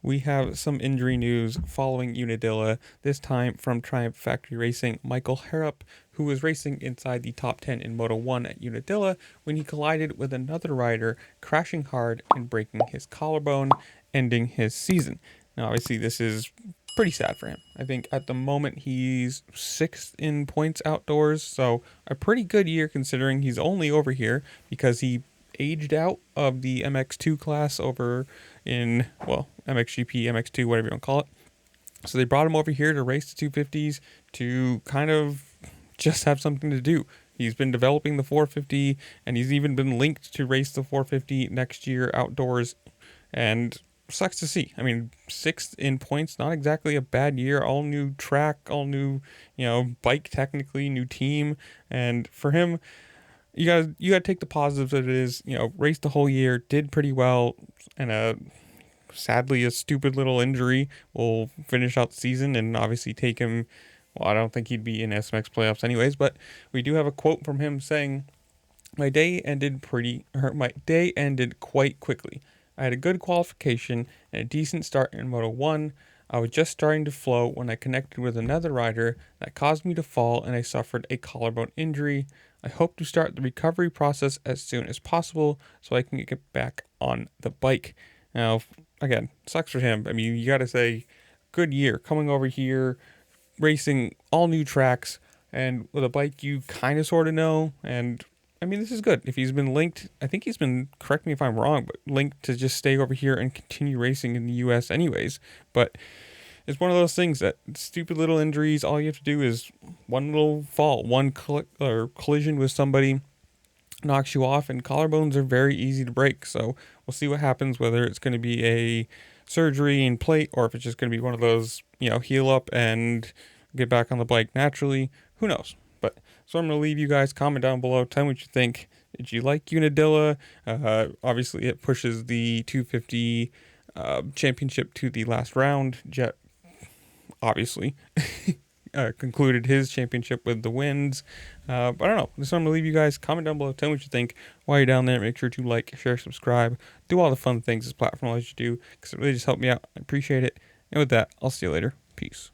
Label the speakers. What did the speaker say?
Speaker 1: We have some injury news following Unadilla, this time from Triumph Factory Racing. Mikkel Haarup, who was racing inside the top 10 in Moto 1 at Unadilla when he collided with another rider, crashing hard and breaking his collarbone, ending his season. Now, obviously, this is pretty sad for him. I think at the moment he's 6th in points outdoors, so a pretty good year considering he's only over here because he aged out of the MX2 class over in, well, MXGP, MX2, whatever you want to call it. So they brought him over here to race the 250s to kind of just have something to do. He's been developing the 450, and he's even been linked to race the 450 next year outdoors, and sucks to see. I mean, 6th in points, not exactly a bad year. All new track, all new, bike technically, new team, and for him, you gotta take the positives that it is. Raced the whole year, did pretty well, and sadly a stupid little injury will finish out the season and obviously take him. Well, I don't think he'd be in SMX playoffs anyways, but we do have a quote from him saying, my day ended quite quickly. I had a good qualification and a decent start in Moto 1. I was just starting to flow when I connected with another rider that caused me to fall and I suffered a collarbone injury. I hope to start the recovery process as soon as possible so I can get back on the bike. Now, again, sucks for him. I mean, you got to say, good year coming over here, racing all new tracks, and with a bike you kind of sort of know. And I mean, this is good. If he's been linked, I think he's been, correct me if I'm wrong, but linked to just stay over here and continue racing in the US anyways. But it's one of those things that stupid little injuries, all you have to do is one little fall, one collision with somebody knocks you off, and collarbones are very easy to break. So we'll see what happens, whether it's going to be a surgery and plate or if it's just going to be one of those, heal up and get back on the bike naturally. Who knows? But so I'm going to leave you guys, comment down below, tell me what you think. Did you like Unadilla? Obviously, it pushes the 250 championship to the last round. Jet, obviously, concluded his championship with the wins. But I don't know. So I'm going to leave you guys, comment down below, tell me what you think. While you're down there, make sure to like, share, subscribe, do all the fun things this platform allows you to do, because it really just helped me out. I appreciate it. And with that, I'll see you later. Peace.